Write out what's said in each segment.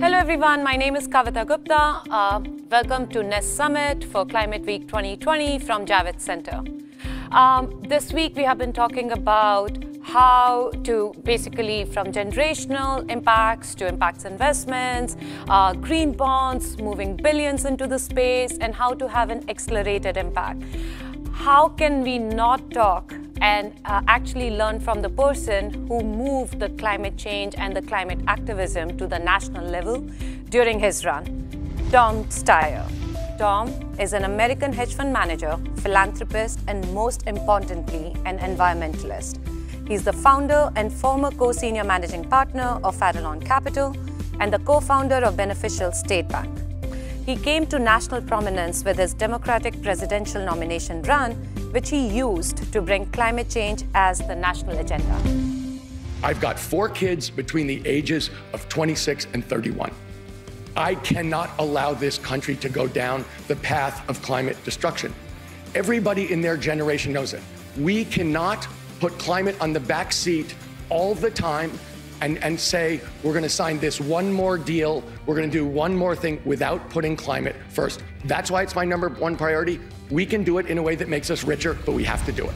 Hello everyone, my name is Kavita Gupta. Welcome to NEST Summit for Climate Week 2020 from Javits Center. This week we have been talking about how to basically from generational impacts to impacts investments, green bonds, moving billions into the space, and how to have an accelerated impact. How can we not talk and actually learn from the person who moved the climate change and the climate activism to the national level during his run? Tom Steyer. Tom is an American hedge fund manager, philanthropist, and most importantly, an environmentalist. He's the founder and former co-senior managing partner of Farallon Capital and the co-founder of Beneficial State Bank. He came to national prominence with his Democratic presidential nomination run, which he used to bring climate change as the national agenda. I've got 4 kids between the ages of 26 and 31. I cannot allow this country to go down the path of climate destruction. Everybody in their generation knows it. We cannot put climate on the back seat all the time and say, we're going to sign this one more deal, we're going to do one more thing without putting climate first. That's why it's my #1 priority. We can do it in a way that makes us richer, but we have to do it.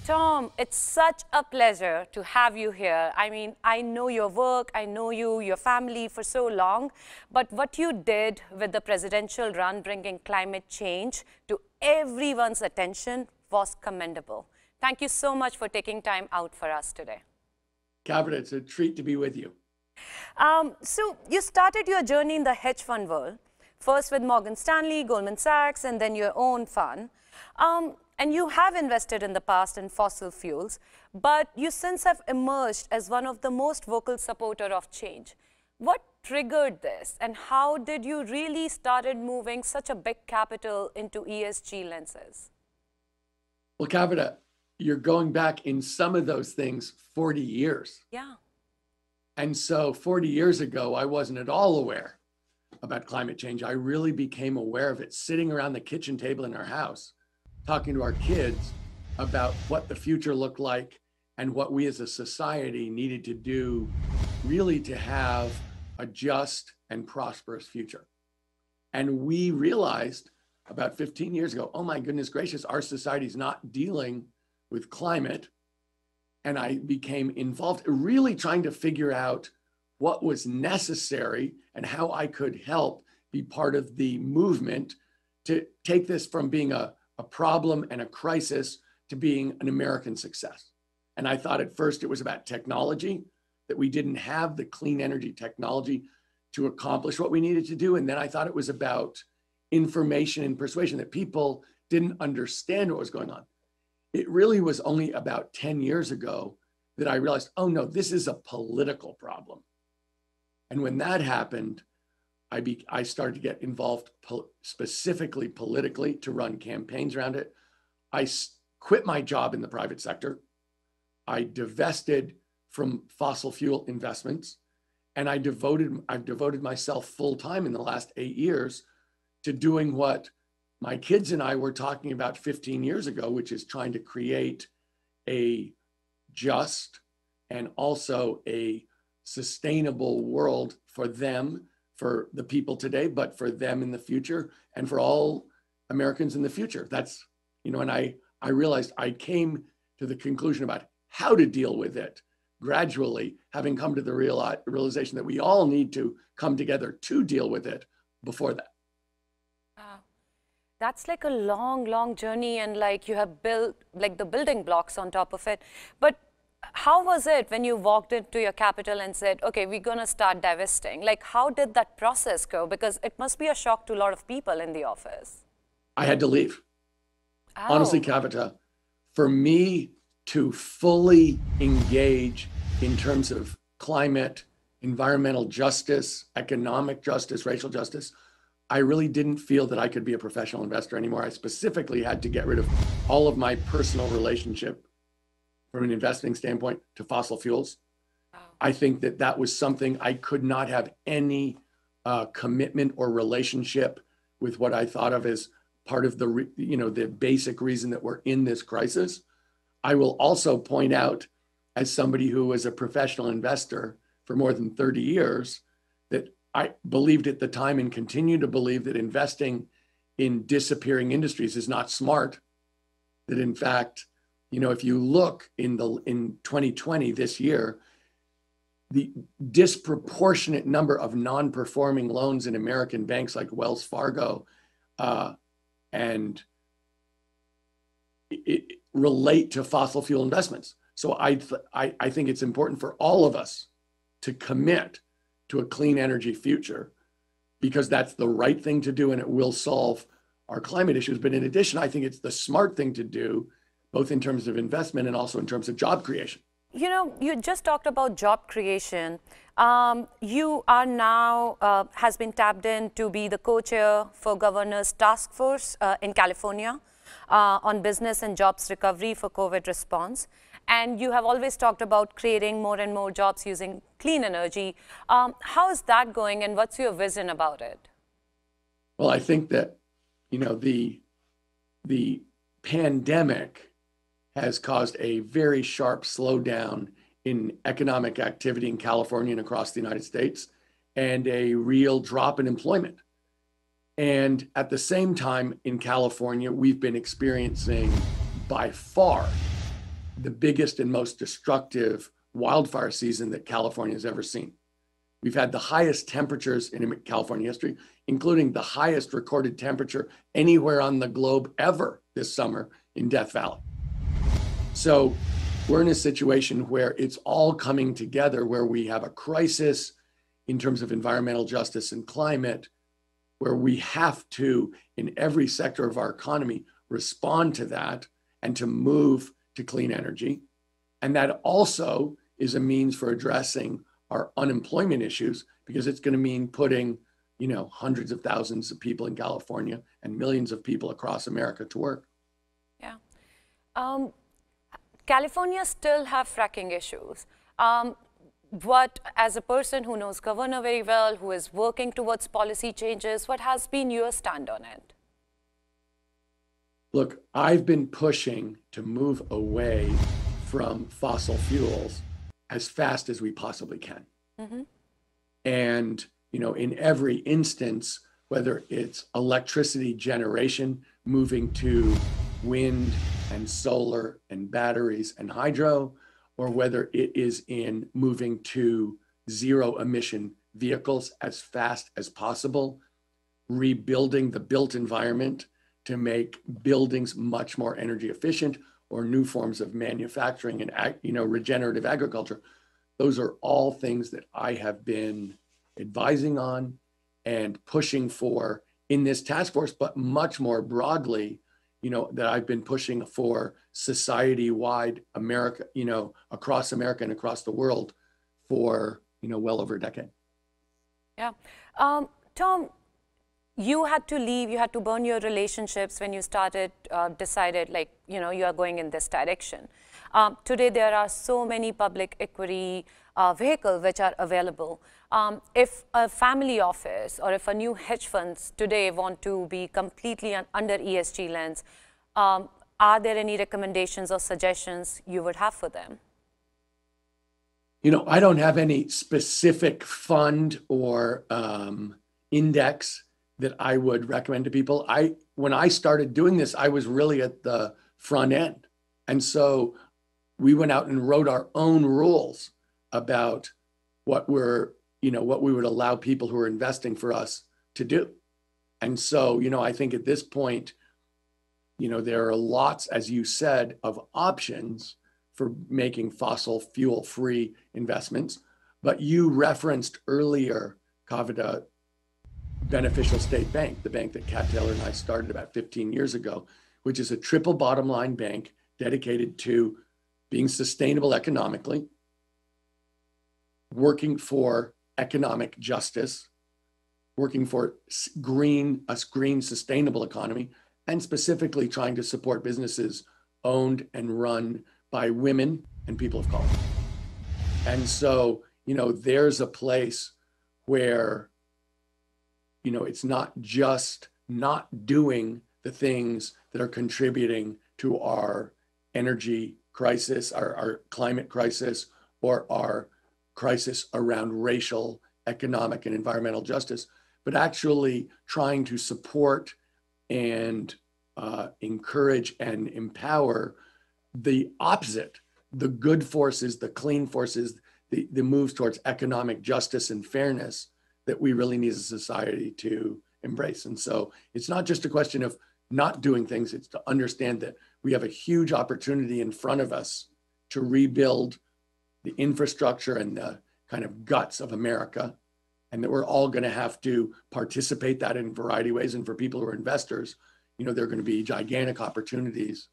Tom, it's such a pleasure to have you here. I mean, I know your work, I know you, your family for so long, but what you did with the presidential run, bringing climate change to everyone's attention, was commendable. Thank you so much for taking time out for us today. Kavita, it's a treat to be with you. So you started your journey in the hedge fund world, first with Morgan Stanley, Goldman Sachs, and then your own fund. And you have invested in the past in fossil fuels, but you since have emerged as one of the most vocal supporters of change. What triggered this, and how did you really started moving such a big capital into ESG lenses? Well, Kavita, you're going back in some of those things 40 years. Yeah. And so 40 years ago, I wasn't at all aware about climate change. I really became aware of it sitting around the kitchen table in our house, talking to our kids about what the future looked like and what we as a society needed to do really to have a just and prosperous future. And we realized about 15 years ago, oh my goodness gracious, our society's not dealing with climate. And I became involved really trying to figure out what was necessary and how I could help be part of the movement to take this from being a problem and a crisis to being an American success. And I thought at first it was about technology, that we didn't have the clean energy technology to accomplish what we needed to do. And then I thought it was about information and persuasion, that people didn't understand what was going on. It really was only about 10 years ago that I realized, oh no, this is a political problem. And when that happened, I started to get involved specifically politically to run campaigns around it. I quit my job in the private sector. I divested from fossil fuel investments, and I've devoted myself full time in the last 8 years to doing what my kids and I were talking about 15 years ago, which is trying to create a just and also a sustainable world for them, for the people today, but for them in the future, and for all Americans in the future. That's, and I realized I came to the conclusion about how to deal with it gradually, having come to the realization that we all need to come together to deal with it before that. That's like a long, long journey, and like you have built like the building blocks on top of it. But how was it when you walked into your capital and said, okay, we're going to start divesting? Like, how did that process go? Because it must be a shock to a lot of people in the office. I had to leave. Oh. Honestly, Kavita, for me to fully engage in terms of climate, environmental justice, economic justice, racial justice, I really didn't feel that I could be a professional investor anymore. I specifically had to get rid of all of my personal relationship from an investing standpoint to fossil fuels. Wow. I think that that was something I could not have any commitment or relationship with what I thought of as part of the, the basic reason that we're in this crisis. I will also point out, as somebody who was a professional investor for more than 30 years, that I believed at the time and continue to believe that investing in disappearing industries is not smart. That in fact, if you look in 2020, this year, the disproportionate number of non-performing loans in American banks like Wells Fargo and it relate to fossil fuel investments. So I think it's important for all of us to commit to a clean energy future, because that's the right thing to do and it will solve our climate issues. But in addition, I think it's the smart thing to do, both in terms of investment and also in terms of job creation. You just talked about job creation. You are now, has been tapped in to be the co-chair for Governor's Task Force in California on business and jobs recovery for COVID response. And you have always talked about creating more and more jobs using clean energy. How is that going and what's your vision about it? Well, I think that, the pandemic has caused a very sharp slowdown in economic activity in California and across the United States, and a real drop in employment. And at the same time in California, we've been experiencing by far the biggest and most destructive wildfire season that California has ever seen. We've had the highest temperatures in California history, including the highest recorded temperature anywhere on the globe ever this summer in Death Valley. So we're in a situation where it's all coming together, where we have a crisis in terms of environmental justice and climate, where we have to, in every sector of our economy, respond to that and to move to clean energy. And that also is a means for addressing our unemployment issues, because it's going to mean putting, hundreds of thousands of people in California and millions of people across America to work. Yeah. California still have fracking issues. What, as a person who knows Governor very well, who is working towards policy changes, what has been your stand on it? Look, I've been pushing to move away from fossil fuels as fast as we possibly can. Mm-hmm. And, in every instance, whether it's electricity generation, moving to wind and solar and batteries and hydro, or whether it is in moving to zero emission vehicles as fast as possible, rebuilding the built environment to make buildings much more energy efficient, or new forms of manufacturing and, regenerative agriculture. Those are all things that I have been advising on and pushing for in this task force, but much more broadly, that I've been pushing for society-wide America, across America and across the world for, well over a decade. Yeah. Tom, you had to leave, you had to burn your relationships when you decided you are going in this direction. Today, there are so many public equity vehicles which are available. If a family office or if a new hedge funds today want to be completely under ESG lens, are there any recommendations or suggestions you would have for them? I don't have any specific fund or index that I would recommend to people. When I started doing this, I was really at the front end. And so we went out and wrote our own rules about what we would allow people who are investing for us to do. And so, I think at this point, there are lots, as you said, of options for making fossil fuel free investments. But you referenced earlier, Kavita, Beneficial State Bank, the bank that Kat Taylor and I started about 15 years ago, which is a triple bottom line bank dedicated to being sustainable economically, working for economic justice, working for a green, sustainable economy, and specifically trying to support businesses owned and run by women and people of color. And so, there's a place where, it's not just not doing the things that are contributing to our energy crisis, our climate crisis, or our crisis around racial economic and environmental justice, but actually trying to support and encourage and empower the opposite, the good forces, the clean forces, the moves towards economic justice and fairness that we really need as a society to embrace. And so it's not just a question of not doing things, it's to understand that we have a huge opportunity in front of us to rebuild the infrastructure and the kind of guts of America, and that we're all going to have to participate that in a variety of ways. And for people who are investors, there are going to be gigantic opportunities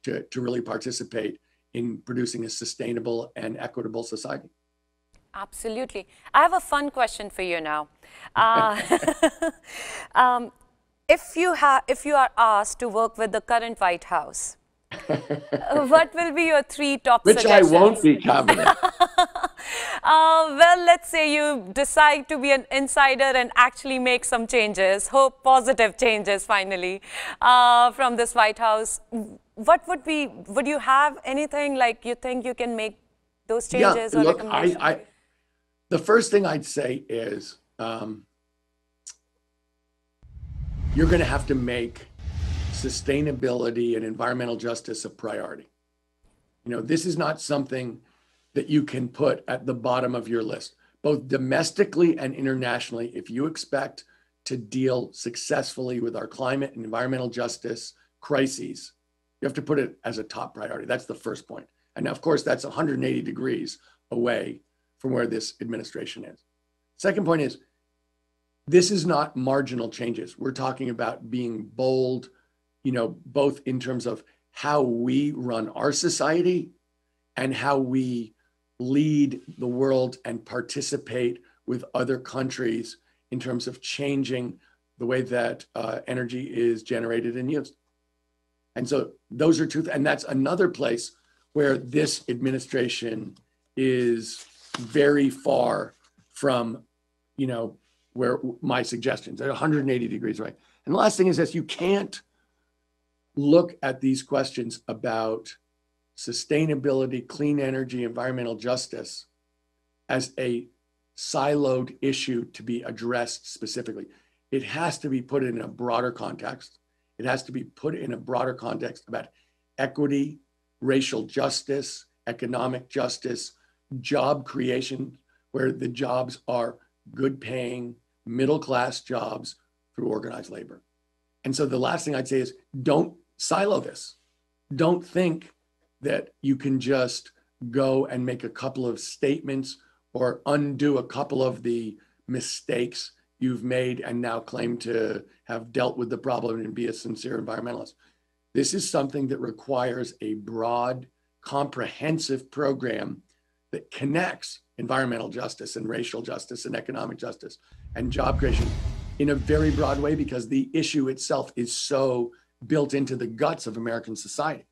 to really participate in producing a sustainable and equitable society. Absolutely. I have a fun question for you now. If you are asked to work with the current White House, what will be your 3 top suggestions? Which I won't be, Kamala. Well, let's say you decide to be an insider and actually make some changes, hope positive changes finally, from this White House. What would you have anything like you think you can make those changes? Yeah, or look, the first thing I'd say is you're going to have to make sustainability and environmental justice a priority. This is not something that you can put at the bottom of your list, both domestically and internationally. If you expect to deal successfully with our climate and environmental justice crises, you have to put it as a top priority. That's the first point. And of course, that's 180 degrees away from where this administration is. Second point is, this is not marginal changes. We're talking about being bold, both in terms of how we run our society and how we lead the world and participate with other countries in terms of changing the way that energy is generated and used. And so those are and that's another place where this administration is very far from, where my suggestions, at 180 degrees right. And the last thing is this: you can't look at these questions about sustainability, clean energy, environmental justice as a siloed issue to be addressed specifically. It has to be put in a broader context. It has to be put in a broader context about equity, racial justice, economic justice, job creation, where the jobs are good paying, middle-class jobs through organized labor. And so the last thing I'd say is, don't silo this. Don't think that you can just go and make a couple of statements or undo a couple of the mistakes you've made and now claim to have dealt with the problem and be a sincere environmentalist. This is something that requires a broad, comprehensive program that connects environmental justice and racial justice and economic justice and job creation in a very broad way, because the issue itself is so built into the guts of American society.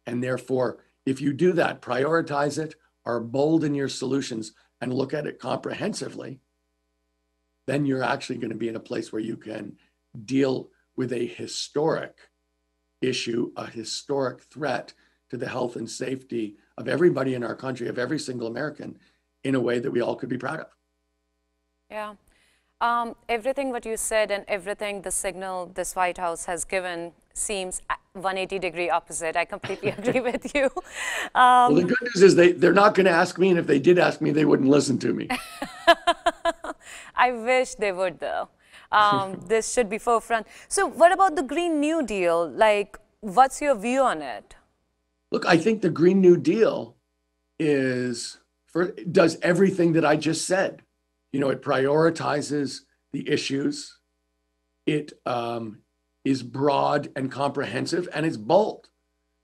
And therefore, if you do that, prioritize it, are bold in your solutions, and look at it comprehensively, then you're actually going to be in a place where you can deal with a historic issue, a historic threat to the health and safety of everybody in our country, of every single American, in a way that we all could be proud of. Yeah. Everything what you said and everything the signal this White House has given seems 180-degree opposite. I completely agree with you. Well, the good news is they're not going to ask me, and if they did ask me, they wouldn't listen to me. I wish they would, though. This should be forefront. So what about the Green New Deal? Like, what's your view on it? Look, I think the Green New Deal does everything that I just said. It prioritizes the issues. It is broad and comprehensive, and it's bold.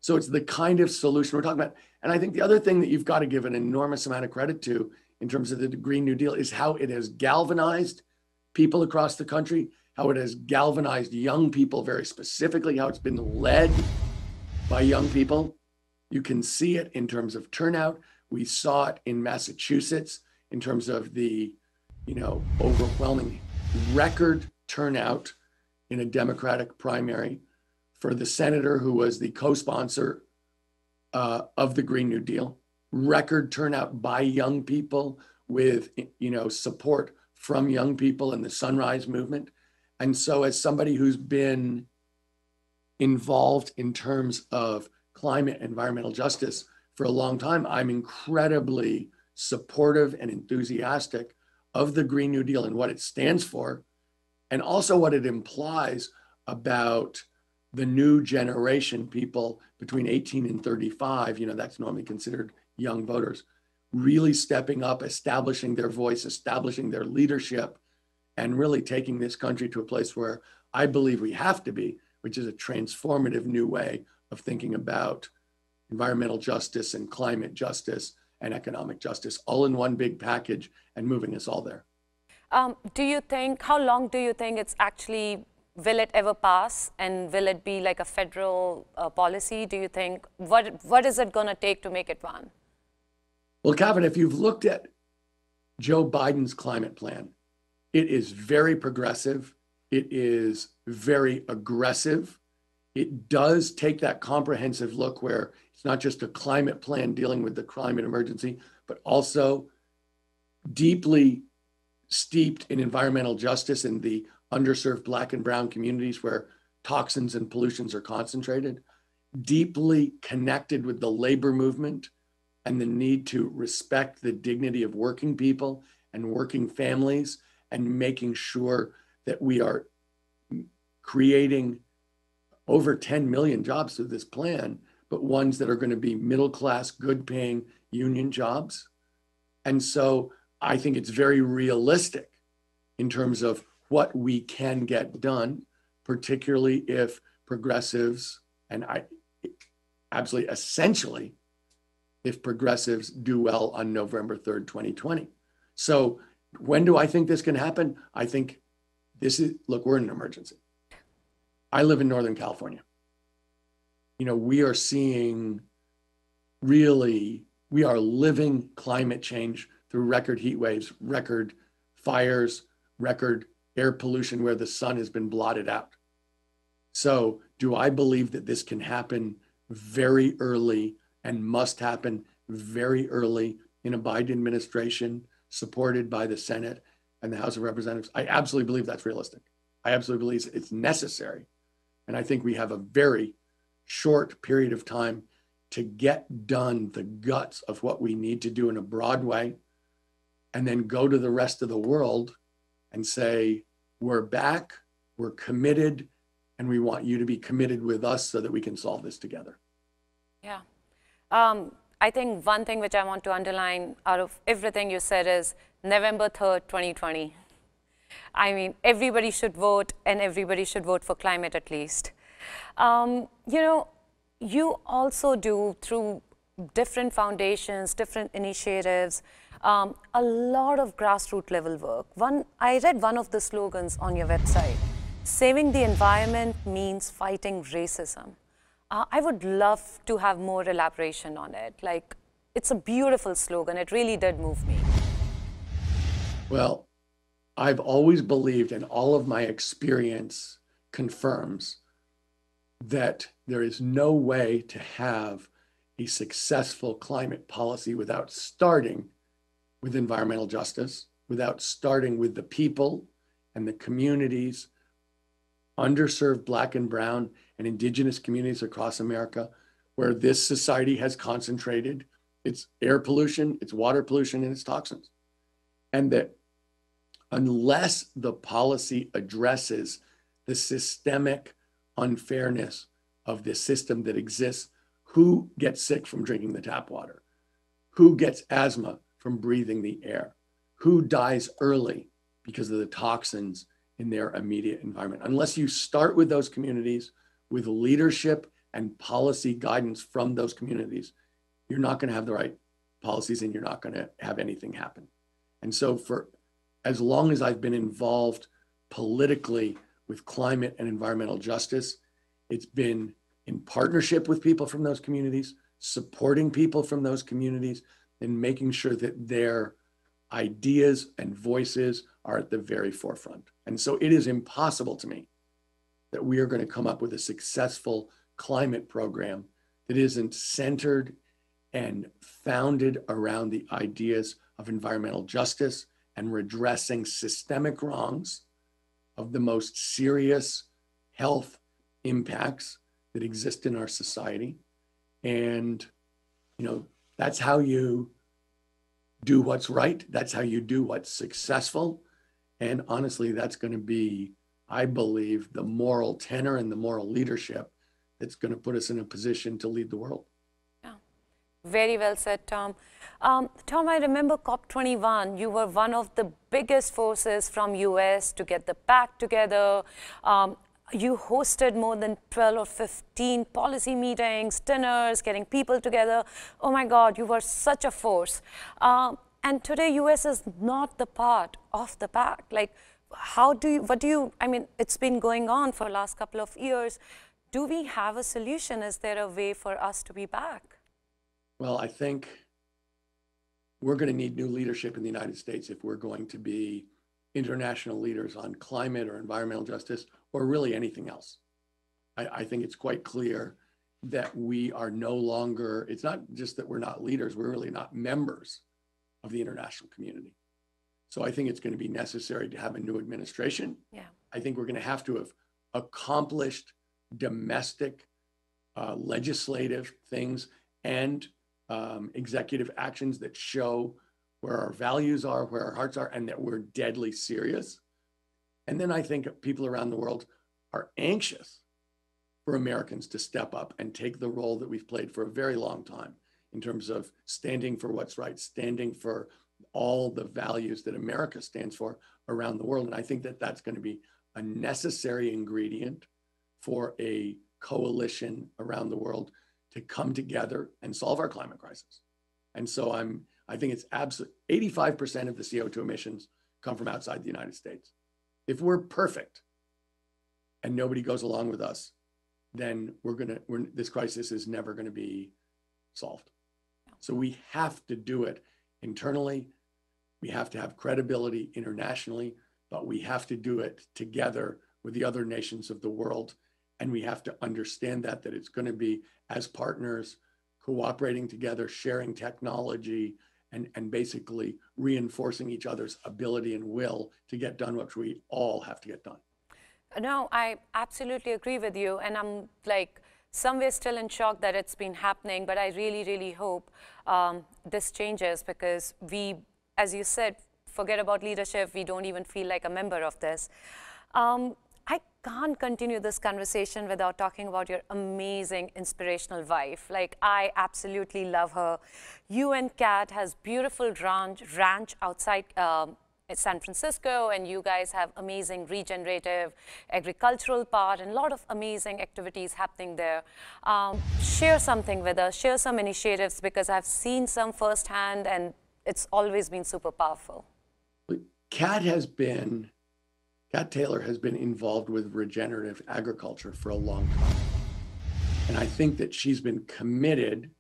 So it's the kind of solution we're talking about. And I think the other thing that you've got to give an enormous amount of credit to in terms of the Green New Deal is how it has galvanized people across the country, how it has galvanized young people very specifically, how it's been led by young people. You can see it in terms of turnout. We saw it in Massachusetts in terms of the overwhelming record turnout in a Democratic primary for the senator who was the co-sponsor of the Green New Deal. Record turnout by young people with, support from young people in the Sunrise Movement. And so as somebody who's been involved in terms of climate and environmental justice for a long time, I'm incredibly supportive and enthusiastic of the Green New Deal and what it stands for, and also what it implies about the new generation, people between 18 and 35, that's normally considered young voters, really stepping up, establishing their voice, establishing their leadership, and really taking this country to a place where I believe we have to be, which is a transformative new way of thinking about environmental justice and climate justice and economic justice, all in one big package and moving us all there. How long do you think it's actually, will it ever pass, and will it be like a federal policy? Do you think, what is it going to take to make it one? Well, Kevin, if you've looked at Joe Biden's climate plan, it is very progressive. It is very aggressive. It does take that comprehensive look where it's not just a climate plan dealing with the climate emergency, but also deeply steeped in environmental justice in the underserved Black and Brown communities where toxins and pollutions are concentrated, deeply connected with the labor movement and the need to respect the dignity of working people and working families, and making sure that we are creating over 10 million jobs through this plan, but ones that are going to be middle-class, good-paying union jobs. And so I think it's very realistic in terms of what we can get done, particularly if progressives, and absolutely essentially, if progressives do well on November 3rd, 2020. So when do I think this can happen? I think look, we're in an emergency. I live in Northern California. We are seeing we are living climate change through record heat waves, record fires, record air pollution where the sun has been blotted out. So do I believe that this can happen very early and must happen very early in a Biden administration supported by the Senate and the House of Representatives? I absolutely believe that's realistic. I absolutely believe it's necessary. And I think we have a very short period of time to get done the guts of what we need to do in a broad way, and then go to the rest of the world and say, we're back, we're committed, and we want you to be committed with us so that we can solve this together. Yeah. I think one thing which I want to underline out of everything you said is November 3rd, 2020. I mean, everybody should vote, and everybody should vote for climate at least. You also do, through different foundations, different initiatives, a lot of grassroots level work. I read one of the slogans on your website: saving the environment means fighting racism. I would love to have more elaboration on it. Like, it's a beautiful slogan. It really did move me. Well, I've always believed, and all of my experience confirms, that there is no way to have a successful climate policy without starting with environmental justice, without starting with the people and the communities, underserved Black and Brown and Indigenous communities across America, where this society has concentrated its air pollution, its water pollution, and its toxins. And that unless the policy addresses the systemic unfairness of this system that exists, who gets sick from drinking the tap water? Who gets asthma from breathing the air? Who dies early because of the toxins in their immediate environment? Unless you start with those communities, with leadership and policy guidance from those communities, you're not going to have the right policies, and you're not going to have anything happen. And so for as long as I've been involved politically with climate and environmental justice, it's been in partnership with people from those communities, supporting people from those communities, and making sure that their ideas and voices are at the very forefront. And so it is impossible to me that we are going to come up with a successful climate program that isn't centered and founded around the ideas of environmental justice and redressing systemic wrongs of the most serious health impacts that exist in our society. And, that's how you do what's right. That's how you do what's successful. And honestly, that's going to be, I believe, the moral tenor and the moral leadership that's going to put us in a position to lead the world. Yeah. Very well said, Tom. Tom, I remember COP21. You were one of the biggest forces from US to get the pact together. You hosted more than 12 or 15 policy meetings, dinners, getting people together. Oh my God, you were such a force. And today, US is not the part of the pact. Like, I mean, it's been going on for the last couple of years. Do we have a solution? Is there a way for us to be back? Well, I think we're going to need new leadership in the United States if we're going to be international leaders on climate or environmental justice, or really anything else. I think it's quite clear that we are no longer, it's not just that we're not leaders, we're really not members of the international community. So I think it's going to be necessary to have a new administration. Yeah. I think we're going to have accomplished domestic legislative things and executive actions that show where our values are, where our hearts are, and that we're deadly serious. And then I think people around the world are anxious for Americans to step up and take the role that we've played for a very long time in terms of standing for what's right, standing for all the values that America stands for around the world. And I think that that's going to be a necessary ingredient for a coalition around the world to come together and solve our climate crisis. And so I think it's absolutely 85% of the CO2 emissions come from outside the United States. If we're perfect and nobody goes along with us, then this crisis is never going to be solved. So we have to do it internally. We have to have credibility internationally, but we have to do it together with the other nations of the world. And we have to understand that it's going to be as partners, cooperating together, sharing technology, and basically reinforcing each other's ability and will to get done what we all have to get done. No, I absolutely agree with you. And I'm like somewhere still in shock that it's been happening, but I really, really hope this changes because we, as you said, forget about leadership. We don't even feel like a member of this. I can't continue this conversation without talking about your amazing, inspirational wife. Like, I absolutely love her. You and Kat has beautiful ranch outside San Francisco, and you guys have amazing regenerative agricultural part and a lot of amazing activities happening there. Share something with us, share some initiatives, because I've seen some firsthand and it's always been super powerful. Kat Taylor has been involved with regenerative agriculture for a long time. And I think that she's been committed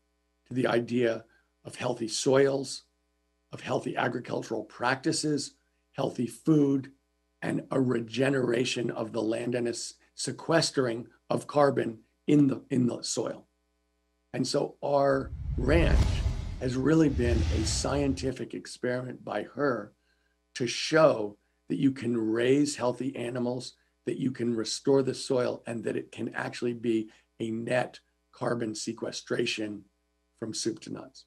to the idea of healthy soils, of healthy agricultural practices, healthy food, and a regeneration of the land and a sequestering of carbon in the soil. And so our ranch has really been a scientific experiment by her to show that you can raise healthy animals, that you can restore the soil, and that it can actually be a net carbon sequestration from soup to nuts.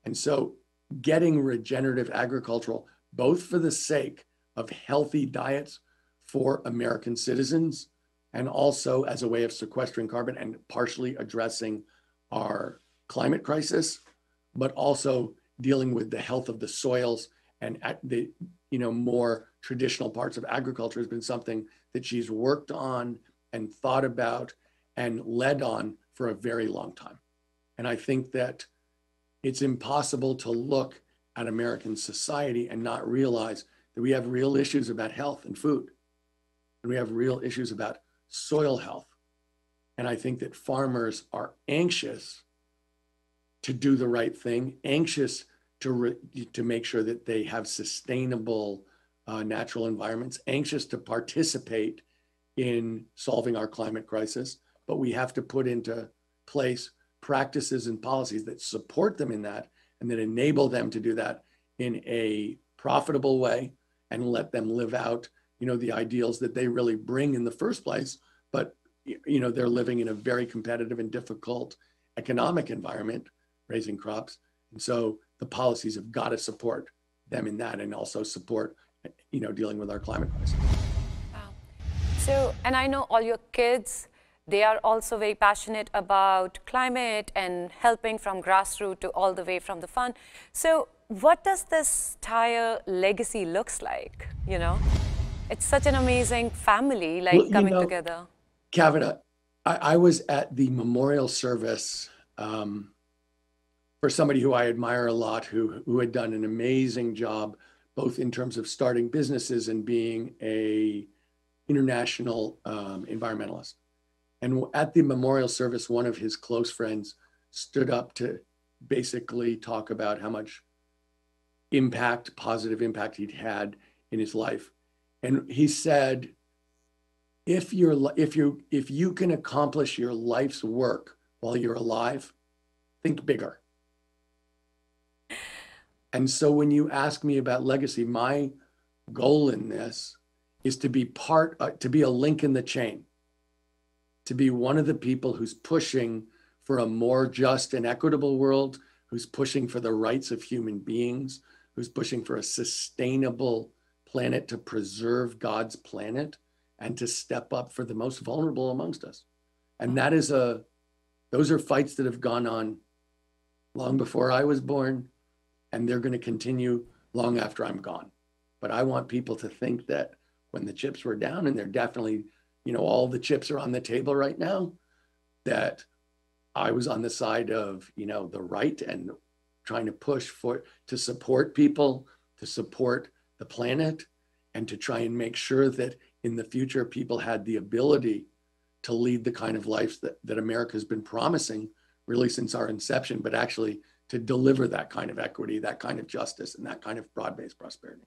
And so getting regenerative agricultural, both for the sake of healthy diets for American citizens, and also as a way of sequestering carbon and partially addressing our climate crisis, but also dealing with the health of the soils and the more traditional parts of agriculture has been something that she's worked on and thought about and led on for a very long time. And I think that it's impossible to look at American society and not realize that we have real issues about health and food, and we have real issues about soil health. And I think that farmers are anxious to do the right thing, anxious to make sure that they have sustainable natural environments, anxious to participate in solving our climate crisis, but we have to put into place practices and policies that support them in that and that enable them to do that in a profitable way and let them live out, the ideals that they really bring in the first place. But, they're living in a very competitive and difficult economic environment, raising crops. And so the policies have got to support them in that, and also support, dealing with our climate crisis. Wow. So, and I know all your kids, they are also very passionate about climate and helping from grassroots to all the way from the fund. So what does this entire legacy looks like, It's such an amazing family, like coming together. Kavita, I was at the memorial service for somebody who I admire a lot, who had done an amazing job, both in terms of starting businesses and being a international environmentalist. And at the memorial service, one of his close friends stood up to basically talk about how much positive impact he'd had in his life. And he said, if you can accomplish your life's work while you're alive, think bigger. And so when you ask me about legacy, my goal in this is to be to be a link in the chain, to be one of the people who's pushing for a more just and equitable world, who's pushing for the rights of human beings, who's pushing for a sustainable planet to preserve God's planet and to step up for the most vulnerable amongst us. And those are fights that have gone on long before I was born, and they're going to continue long after I'm gone. But I want people to think that when the chips were down, and they're definitely, all the chips are on the table right now, that I was on the side of, the right and trying to push to support people, to support the planet, and to try and make sure that in the future, people had the ability to lead the kind of life that America's been promising really since our inception, but actually to deliver that kind of equity, that kind of justice, and that kind of broad-based prosperity.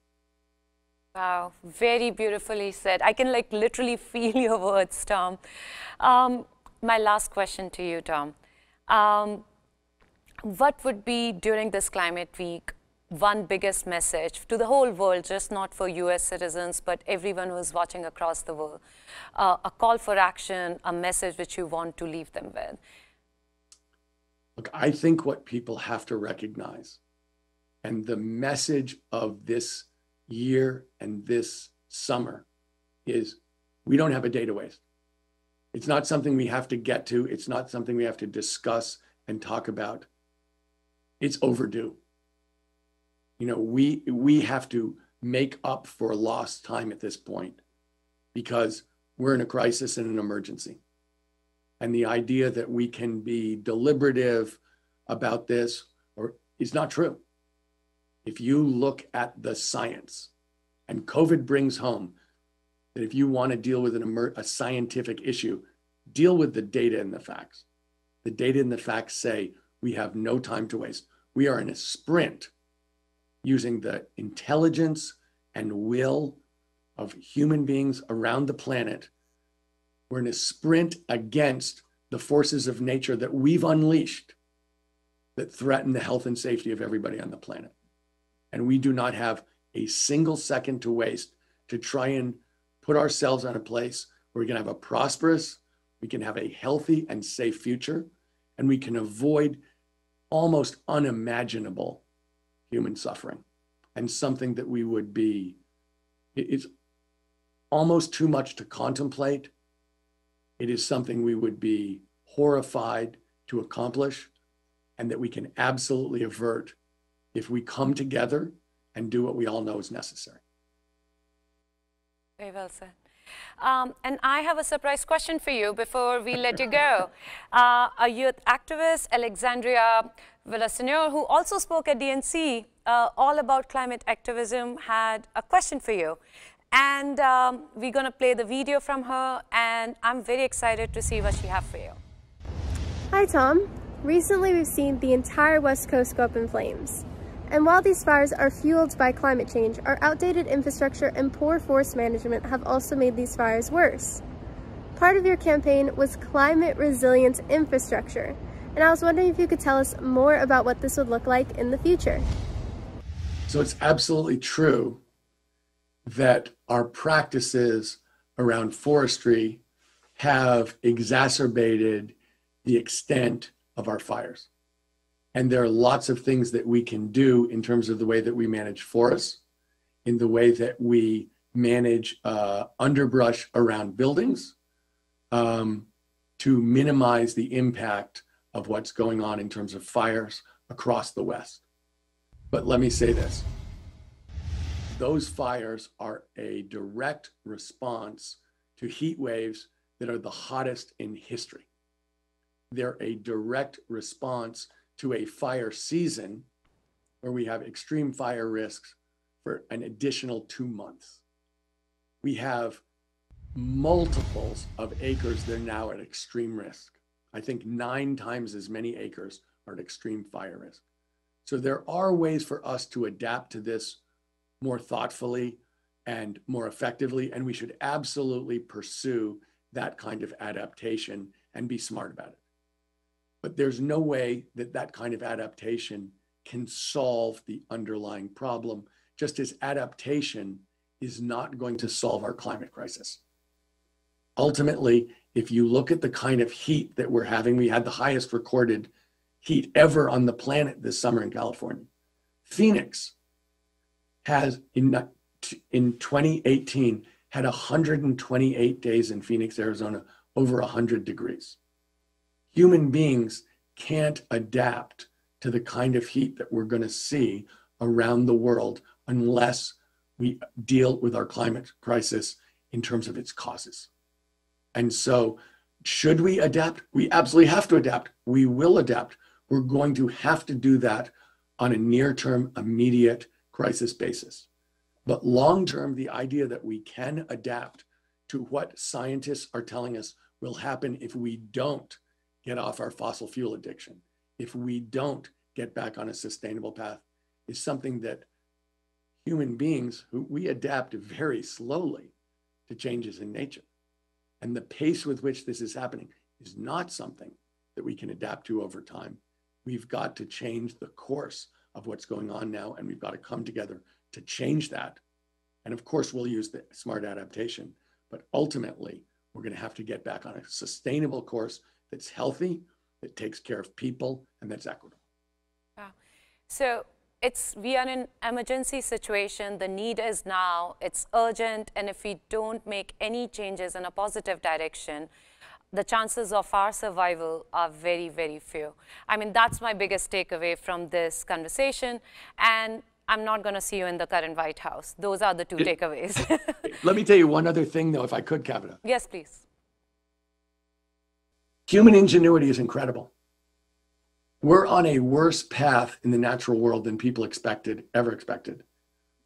Wow, very beautifully said. I can literally feel your words, Tom. My last question to you, Tom. What would be, during this climate week, one biggest message to the whole world, just not for US citizens, but everyone who is watching across the world, a call for action, a message which you want to leave them with? Look, I think what people have to recognize, and the message of this year and this summer, is we don't have a day to waste. It's not something we have to get to. It's not something we have to discuss and talk about. It's overdue. We have to make up for lost time at this point, because we're in a crisis and an emergency. And the idea that we can be deliberative about this is not true. If you look at the science, and COVID brings home that if you want to deal with a scientific issue, deal with the data and the facts. The data and the facts say we have no time to waste. We are in a sprint using the intelligence and will of human beings around the planet. We're in a sprint against the forces of nature that we've unleashed that threaten the health and safety of everybody on the planet. And we do not have a single second to waste to try and put ourselves in a place where we can have a prosperous, we can have a healthy and safe future, and we can avoid almost unimaginable human suffering, and something that we would be, it's almost too much to contemplate. It is something we would be horrified to accomplish, and that we can absolutely avert if we come together and do what we all know is necessary. Very well said. And I have a surprise question for you before we let you go. A youth activist, Alexandria Villasenor, who also spoke at DNC all about climate activism, had a question for you. And we're going to play the video from her, and I'm very excited to see what she has for you. Hi, Tom. Recently, we've seen the entire West Coast go up in flames. And while these fires are fueled by climate change, our outdated infrastructure and poor forest management have also made these fires worse. Part of your campaign was climate resilient infrastructure, and I was wondering if you could tell us more about what this would look like in the future. So it's absolutely true that our practices around forestry have exacerbated the extent of our fires. And there are lots of things that we can do in terms of the way that we manage forests, in the way that we manage underbrush around buildings, to minimize the impact of what's going on in terms of fires across the West. But let me say this. Those fires are a direct response to heat waves that are the hottest in history. They're a direct response to a fire season where we have extreme fire risks for an additional 2 months. We have multiples of acres that are now at extreme risk. I think 9 times as many acres are at extreme fire risk. So there are ways for us to adapt to this more thoughtfully and more effectively, and we should absolutely pursue that kind of adaptation and be smart about it. But there's no way that that kind of adaptation can solve the underlying problem, just as adaptation is not going to solve our climate crisis. Ultimately, if you look at the kind of heat that we're having, we had the highest recorded heat ever on the planet this summer in California. Phoenix has, in 2018, had 128 days in Phoenix, Arizona, over 100 degrees. Human beings can't adapt to the kind of heat that we're going to see around the world unless we deal with our climate crisis in terms of its causes. And so, should we adapt? We absolutely have to adapt. We will adapt. We're going to have to do that on a near-term, immediate crisis basis. But long-term, the idea that we can adapt to what scientists are telling us will happen if we don't get off our fossil fuel addiction, if we don't get back on a sustainable path, is something that human beings, we adapt very slowly to changes in nature. And the pace with which this is happening is not something that we can adapt to over time. We've got to change the course of what's going on now, and we've got to come together to change that. And of course, we'll use the smart adaptation, but ultimately, we're going to have to get back on a sustainable course that's healthy, that takes care of people, and that's equitable. Yeah. So we are in an emergency situation. The need is now, it's urgent, and if we don't make any changes in a positive direction, the chances of our survival are very, very few. I mean, that's my biggest takeaway from this conversation. And I'm not going to see you in the current White House. Those are the 2 takeaways. Let me tell you one other thing, though, if I could, Kavita. Yes, please. Human ingenuity is incredible. We're on a worse path in the natural world than people ever expected.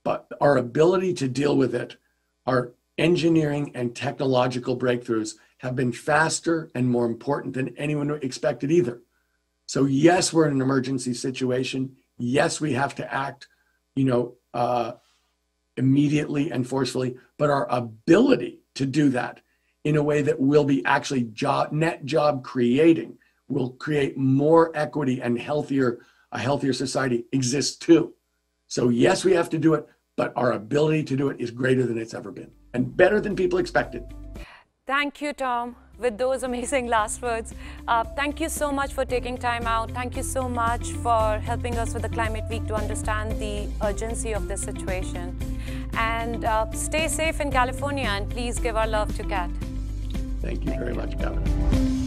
But our ability to deal with it, our engineering and technological breakthroughs have been faster and more important than anyone expected either. So yes, we're in an emergency situation. Yes, we have to act, immediately and forcefully, but our ability to do that in a way that will be actually net job creating, will create more equity and a healthier society exists too. So yes, we have to do it, but our ability to do it is greater than it's ever been and better than people expected. Thank you, Tom, with those amazing last words. Thank you so much for taking time out. Thank you so much for helping us with the Climate Week to understand the urgency of this situation. And stay safe in California, and please give our love to Kat. Thank you very much, Kavita.